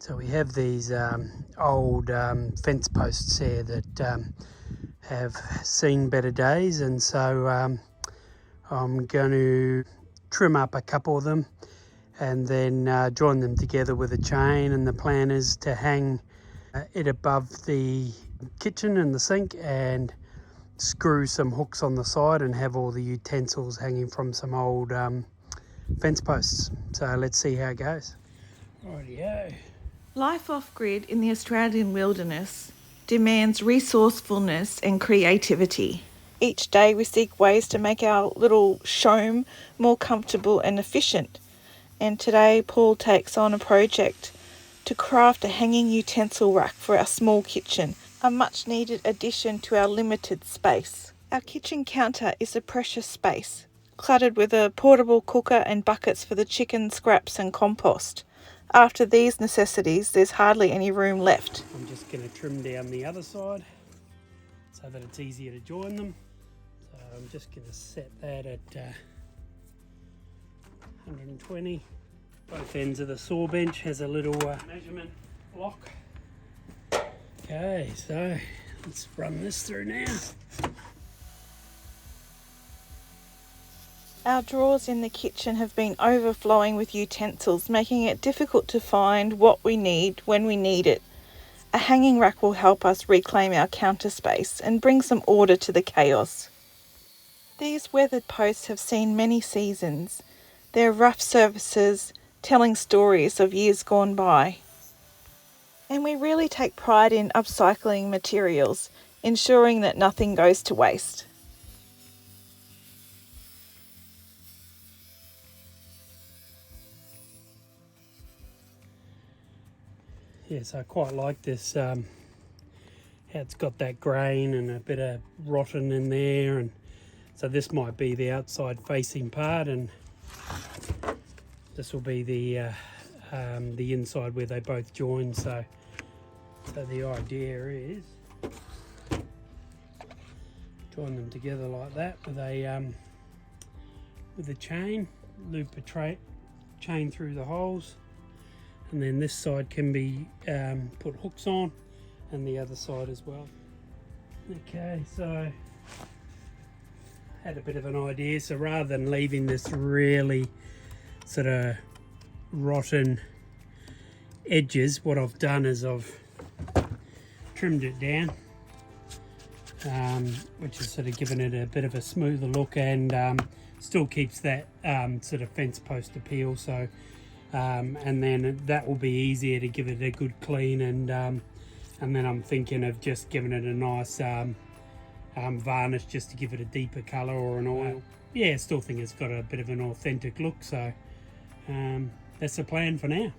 So we have these old fence posts here that have seen better days, and so I'm going to trim up a couple of them and then join them together with a chain, and the plan is to hang it above the kitchen and the sink and screw some hooks on the side and have all the utensils hanging from some old fence posts. So let's see how it goes. Rightio. Life off-grid in the Australian wilderness demands resourcefulness and creativity. Each day we seek ways to make our little shome more comfortable and efficient. And today Paul takes on a project to craft a hanging utensil rack for our small kitchen, a much needed addition to our limited space. Our kitchen counter is a precious space, cluttered with a portable cooker and buckets for the chicken scraps and compost. After these necessities, there's hardly any room left. I'm just going to trim down the other side so that it's easier to join them. So I'm just going to set that at 120. Both ends of the saw bench has a little measurement block. Okay, so let's run this through now. Our drawers in the kitchen have been overflowing with utensils, making it difficult to find what we need when we need it. A hanging rack will help us reclaim our counter space and bring some order to the chaos. These weathered posts have seen many seasons. They're rough surfaces, telling stories of years gone by. And we really take pride in upcycling materials, ensuring that nothing goes to waste. Yes, I quite like this, how it's got that grain and a bit of rotten in there, and so this might be the outside facing part, and this will be the inside where they both join. So the idea is join them together like that with a chain, loop a chain through the holes, and then this side can be put hooks on, and the other side as well. Okay, so had a bit of an idea, so rather than leaving this really sort of rotten edges, what I've done is I've trimmed it down, which has sort of given it a bit of a smoother look, and still keeps that sort of fence post appeal. So and then that will be easier to give it a good clean, and then I'm thinking of just giving it a nice varnish just to give it a deeper colour, or an oil. Yeah, I still think it's got a bit of an authentic look, so that's the plan for now.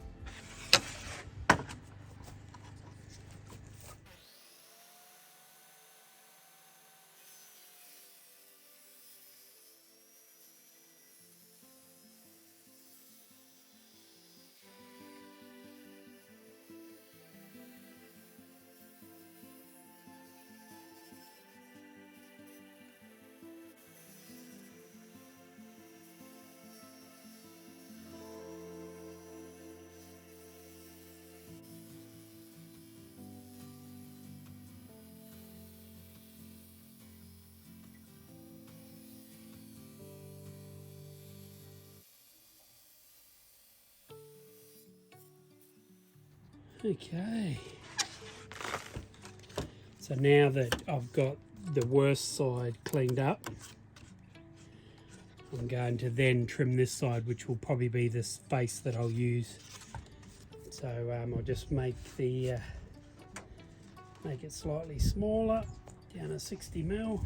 Okay, so now that I've got the worst side cleaned up, I'm going to then trim this side, which will probably be this face that I'll use. So I'll just make it slightly smaller, down to 60mm.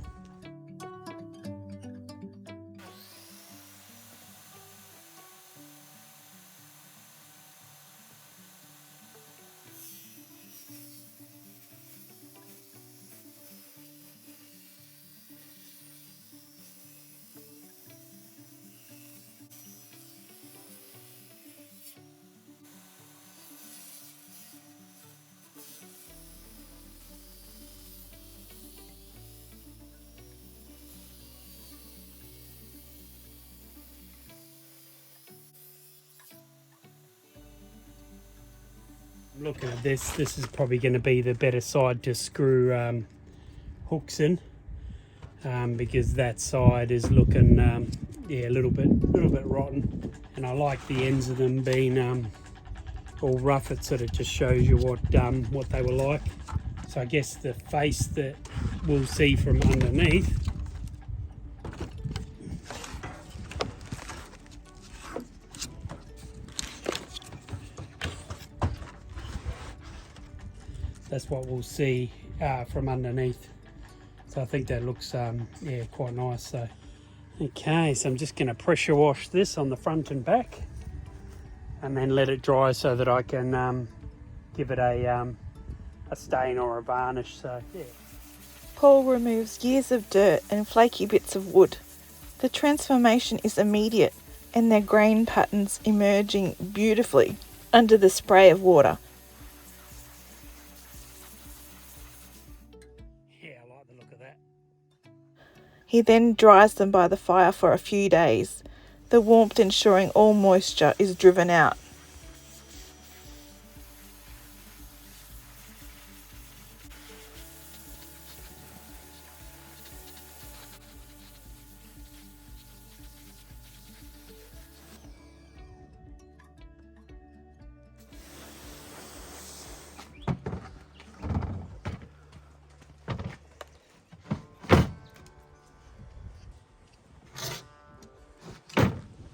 Looking at this is probably going to be the better side to screw hooks in, because that side is looking yeah, a little bit rotten, and I like the ends of them being all rough. It sort of just shows you what they were like. So I guess the face that we'll see from underneath that's what we'll see from underneath. So I think that looks yeah, quite nice. So okay, so I'm just going to pressure wash this on the front and back, and then let it dry so that I can give it a stain or a varnish. So yeah. Paul removes years of dirt and flaky bits of wood. The transformation is immediate, and their grain patterns emerging beautifully under the spray of water. Yeah, I like the look of that. He then dries them by the fire for a few days, the warmth ensuring all moisture is driven out.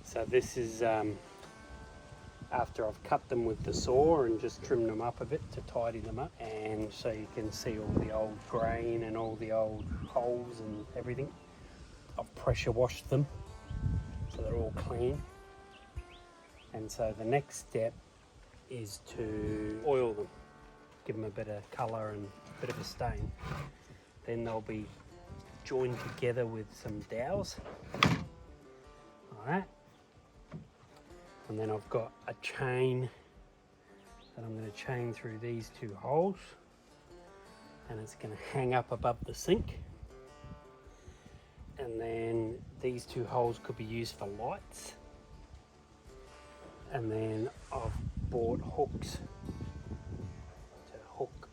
So this is after I've cut them with the saw and just trimmed them up a bit to tidy them up, and so you can see all the old grain and all the old holes and everything. I've pressure washed them so they're all clean, and so the next step is to oil them, give them a bit of colour and a bit of a stain. Then they'll be joined together with some dowels. Alright. And then I've got a chain that I'm going to chain through these two holes, and it's going to hang up above the sink. And then these two holes could be used for lights. And then I've bought hooks to hook,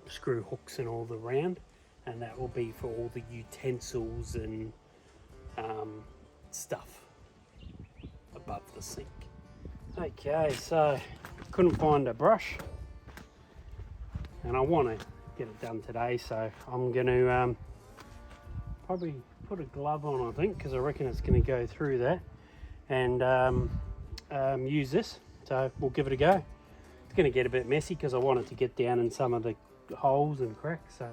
screw hooks and all the round, and that will be for all the utensils and stuff above the sink. Okay, so couldn't find a brush, and I want to get it done today, so I'm going to probably put a glove on, I think, because I reckon it's going to go through that, and use this. So we'll give it a go. It's going to get a bit messy because I want it to get down in some of the holes and cracks. So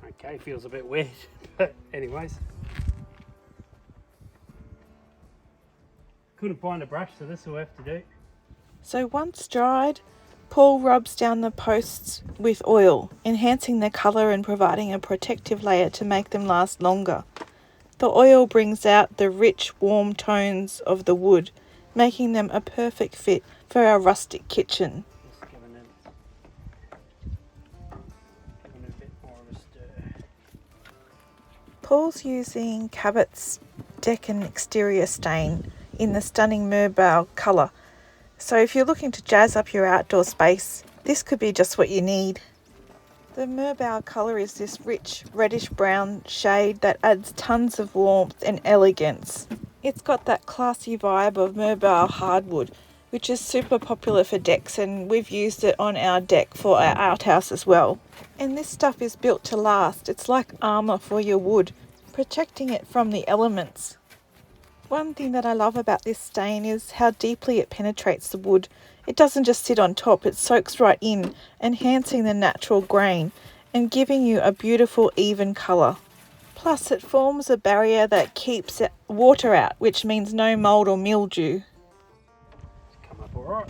okay, feels a bit wet, but anyways. Couldn't find a brush, so this will have to do. So once dried, Paul rubs down the posts with oil, enhancing their colour and providing a protective layer to make them last longer. The oil brings out the rich, warm tones of the wood, making them a perfect fit for our rustic kitchen. Just giving it a bit more of a stir. Paul's using Cabot's Deccan exterior stain in the stunning Merbau colour. So if you're looking to jazz up your outdoor space, this could be just what you need. The Merbau colour is this rich reddish brown shade that adds tons of warmth and elegance. It's got that classy vibe of Merbau hardwood, which is super popular for decks, and we've used it on our deck for our outhouse as well. And this stuff is built to last. It's like armour for your wood, protecting it from the elements. One thing that I love about this stain is how deeply it penetrates the wood. It doesn't just sit on top, it soaks right in, enhancing the natural grain and giving you a beautiful even colour. Plus it forms a barrier that keeps water out, which means no mould or mildew. It's come up alright.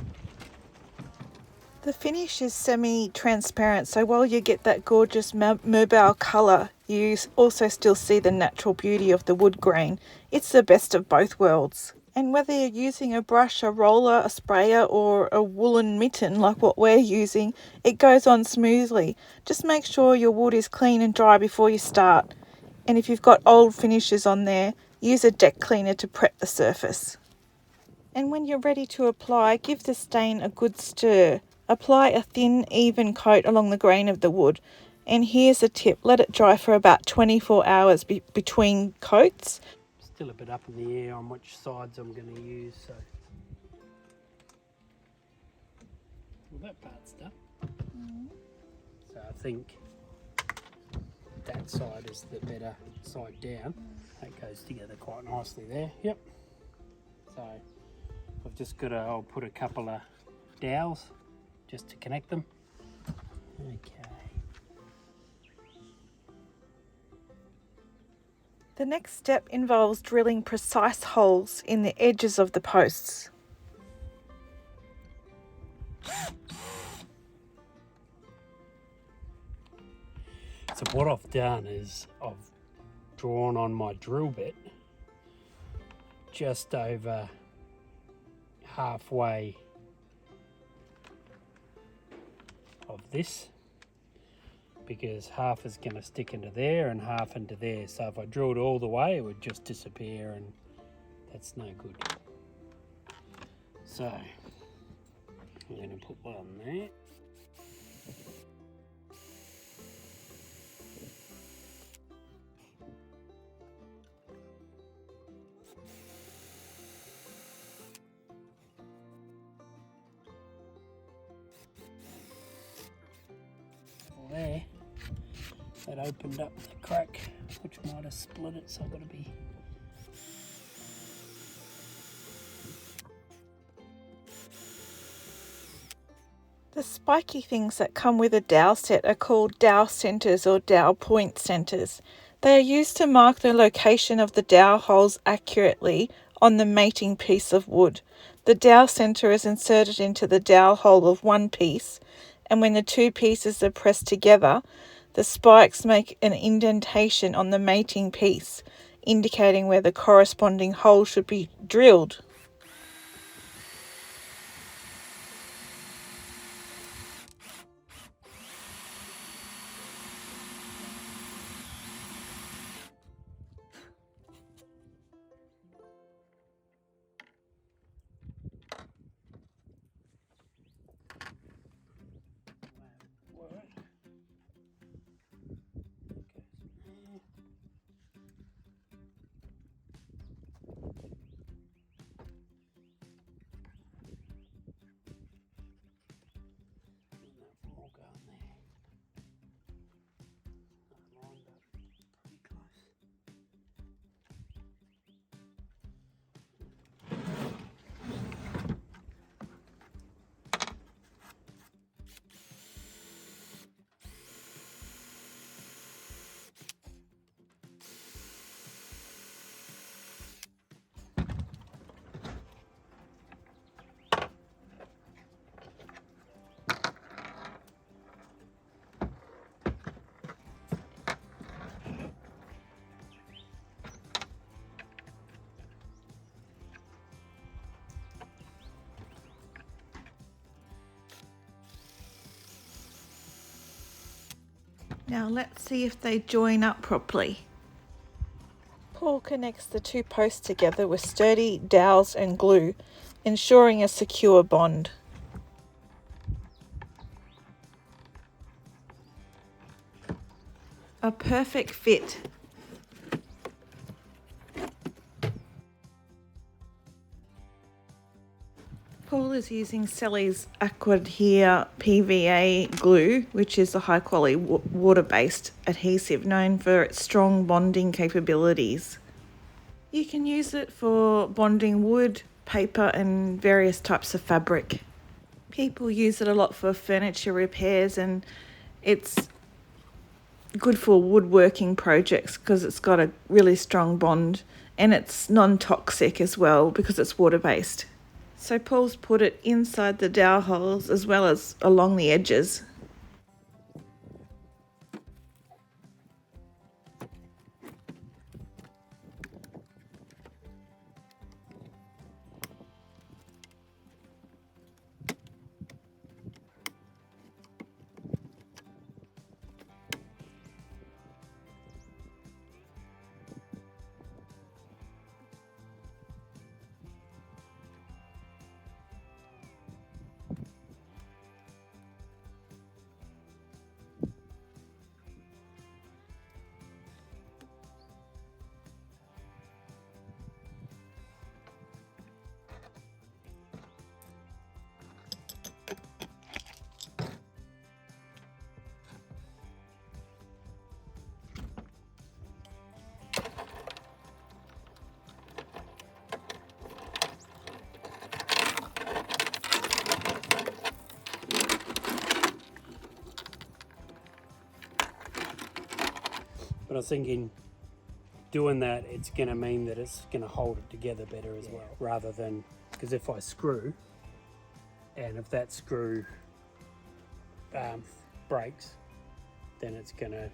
The finish is semi-transparent, so while you get that gorgeous Merbau colour, you also still see the natural beauty of the wood grain. It's the best of both worlds. And whether you're using a brush, a roller, a sprayer or a woolen mitten like what we're using, it goes on smoothly. Just make sure your wood is clean and dry before you start. And if you've got old finishes on there, use a deck cleaner to prep the surface. And when you're ready to apply, give the stain a good stir. Apply a thin, even coat along the grain of the wood. And here's a tip, let it dry for about 24 hours between coats. Still a bit up in the air on which sides I'm going to use, so. Well, that part's done. So I think that side is the better side down. That goes together quite nicely there. Yep. So I've just got to, I'll put a couple of dowels just to connect them. Okay. The next step involves drilling precise holes in the edges of the posts. So what I've done is I've drawn on my drill bit just over halfway of this, because half is going to stick into there and half into there. So if I drilled all the way, it would just disappear, and that's no good. So I'm going to put one there. There, that opened up the crack, which might have split it, so I've got to be. The spiky things that come with a dowel set are called dowel centers or dowel point centers. They are used to mark the location of the dowel holes accurately on the mating piece of wood. The dowel center is inserted into the dowel hole of one piece, and when the two pieces are pressed together, the spikes make an indentation on the mating piece, indicating where the corresponding hole should be drilled. Now let's see if they join up properly. Paul connects the two posts together with sturdy dowels and glue, ensuring a secure bond. A perfect fit. Paul is using Selleys Aqua PVA glue, which is a high quality water-based adhesive known for its strong bonding capabilities. You can use it for bonding wood, paper and various types of fabric. People use it a lot for furniture repairs, and it's good for woodworking projects because it's got a really strong bond, and it's non-toxic as well because it's water-based. So Paul's put it inside the dowel holes as well as along the edges. But I was thinking doing that, it's going to mean that it's going to hold it together better as well, rather than, because if I screw, and if that screw breaks, then it's going to,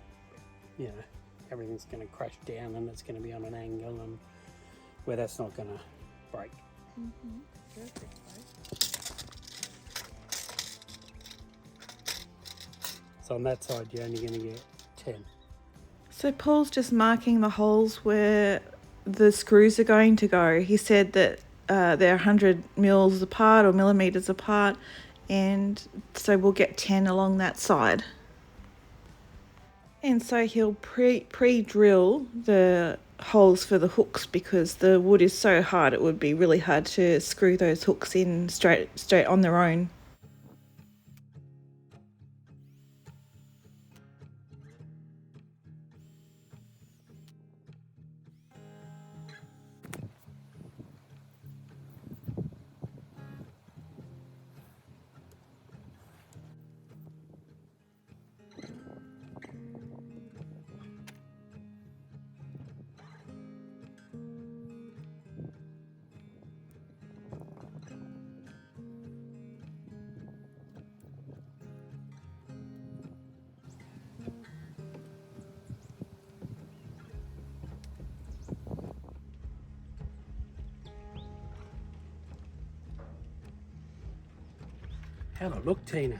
you know, everything's going to crash down and it's going to be on an angle, and where that's not going to break. Perfect. So on that side, you're only going to get 10. So Paul's just marking the holes where the screws are going to go. He said that they're 100 mils apart or millimeters apart, and so we'll get 10 along that side. And so he'll pre-drill the holes for the hooks, because the wood is so hard it would be really hard to screw those hooks in straight on their own. Have a look, Tina.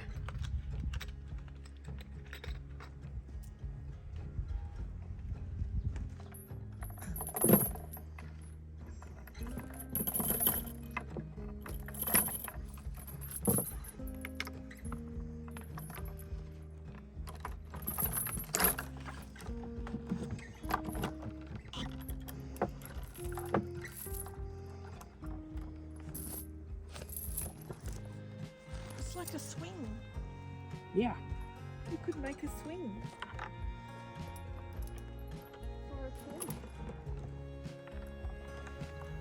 It's like a swing. Yeah. You could make a swing.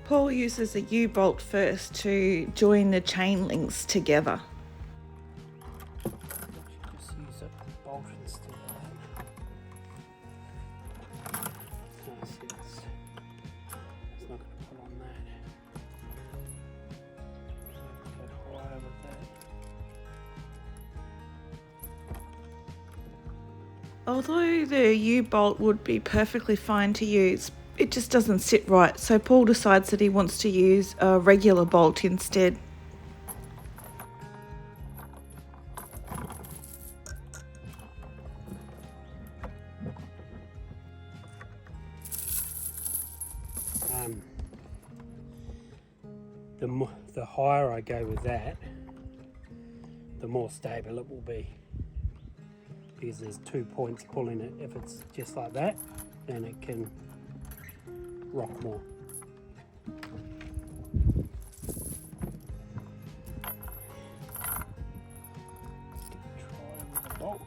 Paul uses a U-bolt first to join the chain links together. Just use a bolt instead of that. Oh, see, it's not going to pull on that. Go higher with that. Although the U-bolt would be perfectly fine to use, it just doesn't sit right, so Paul decides that he wants to use a regular bolt instead. The higher I go with that, the more stable it will be, because there's 2 points pulling it. If it's just like that, then it can rock more. Try with a bolt.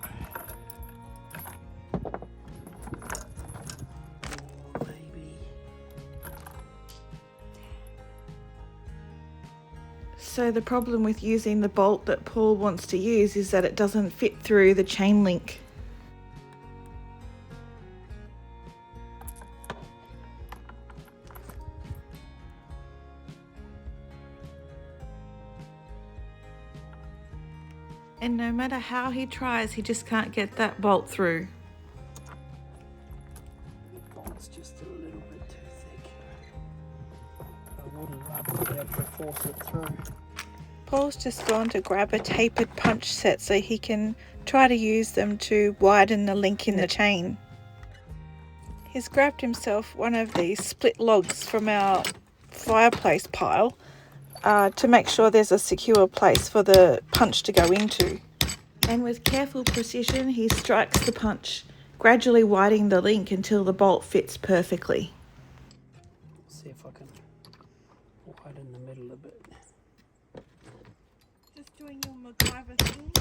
Or maybe. So the problem with using the bolt that Paul wants to use is that it doesn't fit through the chain link. And no matter how he tries, he just can't get that bolt through. The bolt's just a little bit too thick. I wouldn't love to be able to force it through. Paul's just gone to grab a tapered punch set so he can try to use them to widen the link in the chain. He's grabbed himself one of these split logs from our fireplace pile to make sure there's a secure place for the punch to go into. And with careful precision, he strikes the punch, gradually widening the link until the bolt fits perfectly. See if I can widen the middle a bit. Just doing your MacGyver things.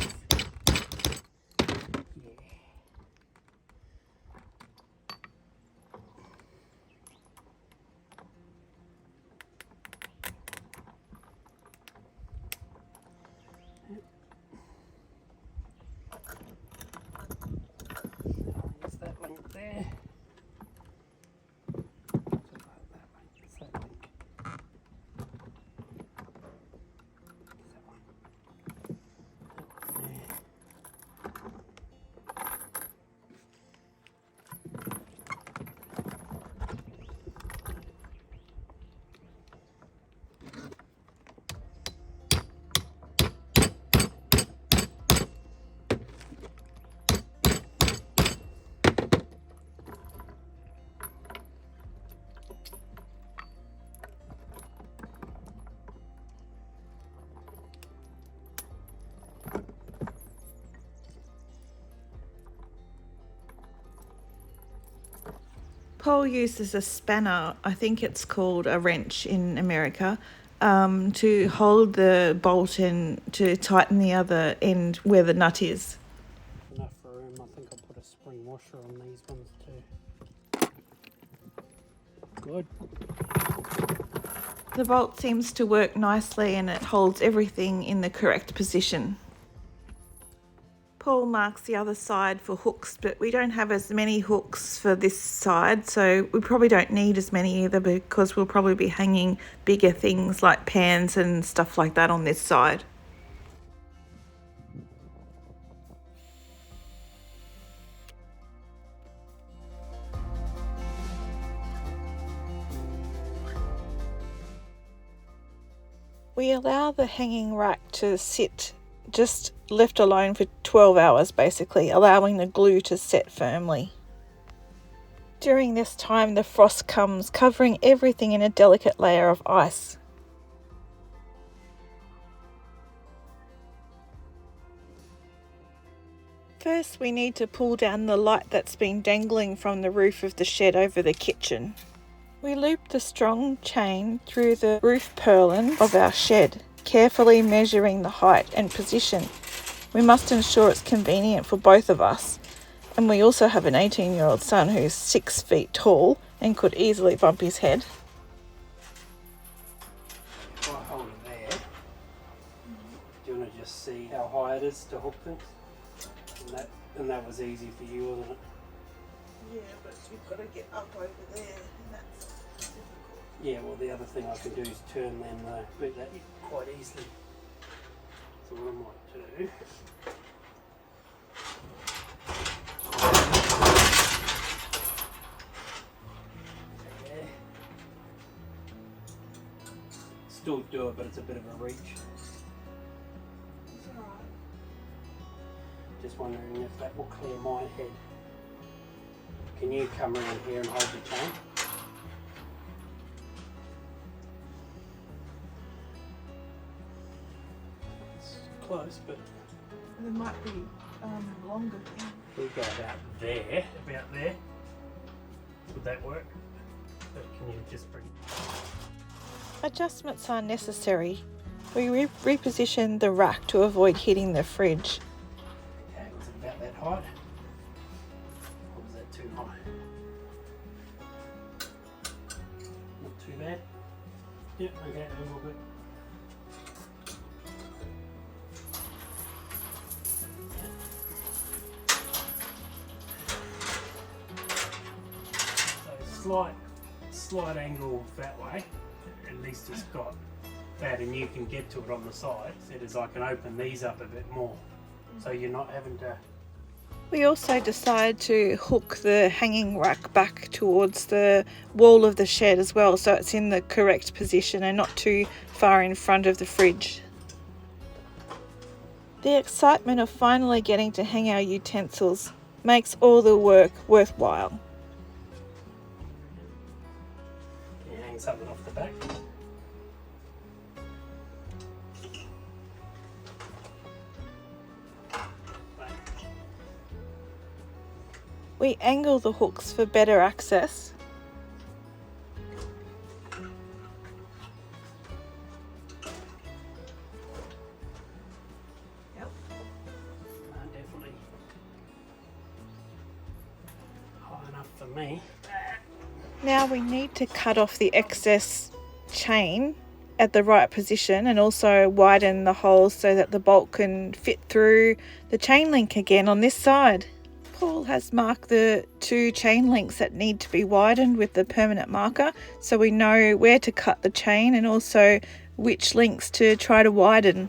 Yeah. There's that link there. Paul uses a spanner, I think it's called a wrench in America, to hold the bolt and to tighten the other end where the nut is. Enough for room. I think I'll put a spring washer on these ones too. Good. The bolt seems to work nicely and it holds everything in the correct position. Paul marks the other side for hooks, but we don't have as many hooks for this side, so we probably don't need as many either, because we'll probably be hanging bigger things like pans and stuff like that on this side. We allow the hanging rack to sit just left alone for 12 hours basically, allowing the glue to set firmly. During this time the frost comes, covering everything in a delicate layer of ice. First we need to pull down the light that's been dangling from the roof of the shed over the kitchen. We loop the strong chain through the roof purlin of our shed, carefully measuring the height and position. We must ensure it's convenient for both of us, and we also have an 18-year-old son who's 6 feet tall and could easily bump his head. If I hold it there, do you want to just see how high it is to hook things? And that was easy for you, wasn't it? Yeah, but you've got to get up over there, and that's difficult. Yeah, well the other thing I can do is turn them boot that quite easily. So what I might do, still do it, but it's a bit of a reach. It's alright. Just wondering if that will clear my head. Can you come around here and hold the chain? It's close, but There might be longer things. we go about there. Would that work? But can you just bring? Adjustments are necessary. We reposition the rack to avoid hitting the fridge. Okay, was it about that height? Or was that too high? Not too bad. Yep, okay, a little bit. So slight angle that way. At least it's got that, and you can get to it on the side. It is, I can open these up a bit more, so you're not having to. We also decide to hook the hanging rack back towards the wall of the shed as well, so it's in the correct position and not too far in front of the fridge. The excitement of finally getting to hang our utensils makes all the work worthwhile. Can you hang something off the back? We angle the hooks for better access. Yep. Definitely high enough for me. Now we need to cut off the excess chain at the right position and also widen the holes so that the bolt can fit through the chain link again on this side. Paul has marked the 2 chain links that need to be widened with the permanent marker, so we know where to cut the chain and also which links to try to widen.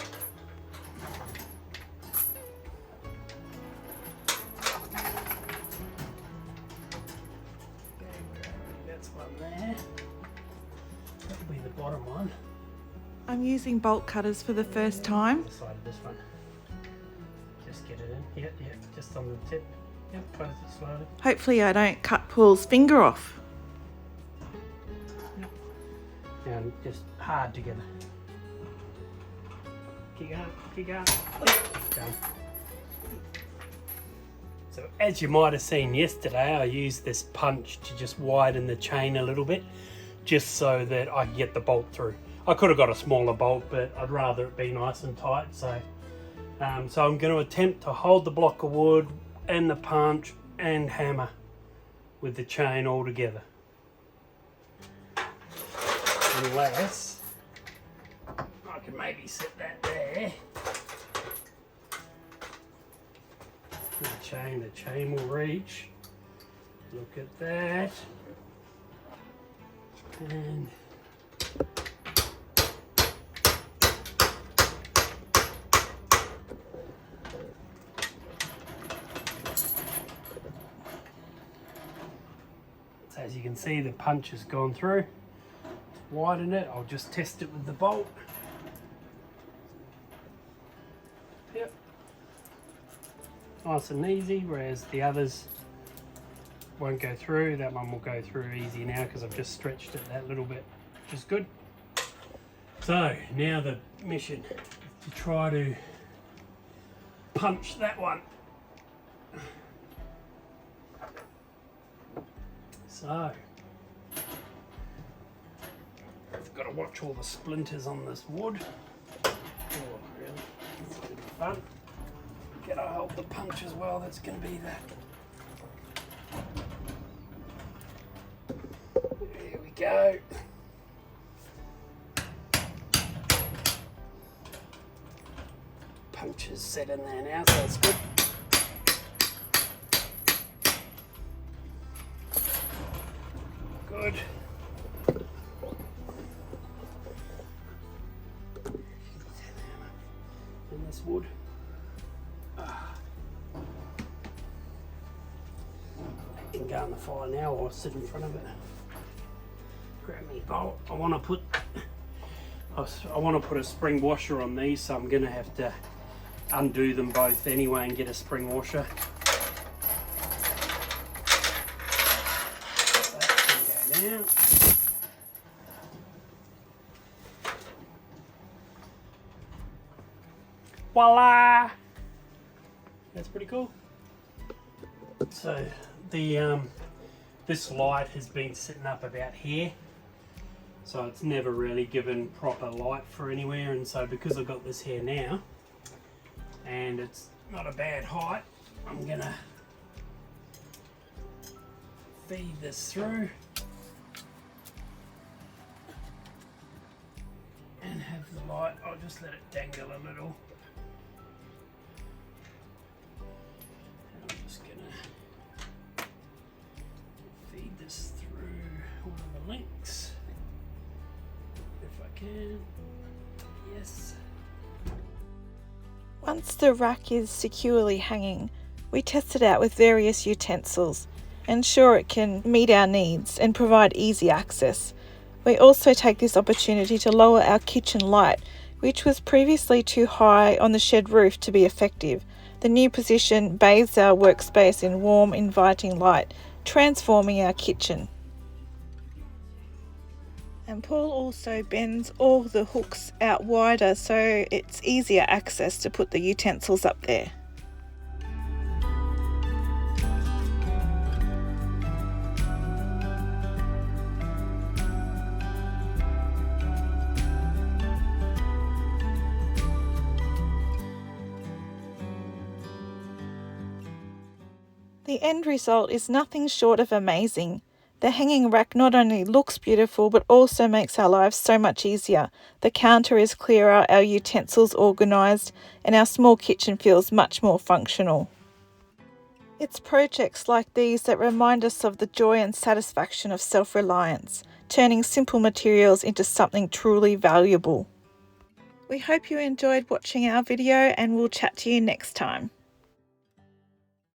That's one there. That'll be the bottom one. I'm using bolt cutters for the first time. The side of this one. Just get it in. Yep, just on the tip. Yep, close it slowly. Hopefully I don't cut Paul's finger off. Yep. And just hard together. Keep going, keep going. Done. So as you might have seen yesterday, I used this punch to just widen the chain a little bit, just so that I can get the bolt through. I could have got a smaller bolt, but I'd rather it be nice and tight. So I'm going to attempt to hold the block of wood and the punch and hammer with the chain all together. Unless I can maybe set that there. The chain will reach. Look at that. And so as you can see, the punch has gone through. Widen it. I'll just test it with the bolt. Yep. Nice and easy, whereas the others won't go through. That one will go through easy now because I've just stretched it that little bit, which is good. So now the mission is to try to punch that one. So I've got to watch all the splinters on this wood. Oh, really? It's going to be fun. Gotta hold the punch as well. That's going to be There we go. Punch is set in there now, so that's good. Good. And this wood. I can go on the fire now or sit in front of it. Grab me bolt. I want to put a spring washer on these, so I'm going to have to undo them both anyway and get a spring washer. That can go down. Voila! That's pretty cool. So the this light has been sitting up about here, so it's never really given proper light for anywhere, and so because I've got this here now and it's not a bad height, I'm gonna feed this through and have the light. I'll just let it dangle a little. I'm just gonna feed this through one of the links if I can. Yes. Once the rack is securely hanging, we test it out with various utensils, ensure it can meet our needs and provide easy access. We also take this opportunity to lower our kitchen light, which was previously too high on the shed roof to be effective. The new position bathes our workspace in warm, inviting light, transforming our kitchen. And Paul also bends all the hooks out wider so it's easier access to put the utensils up there. The end result is nothing short of amazing. The hanging rack not only looks beautiful but also makes our lives so much easier. The counter is clearer, our utensils organised, and our small kitchen feels much more functional. It's projects like these that remind us of the joy and satisfaction of self-reliance, turning simple materials into something truly valuable. We hope you enjoyed watching our video, and we'll chat to you next time.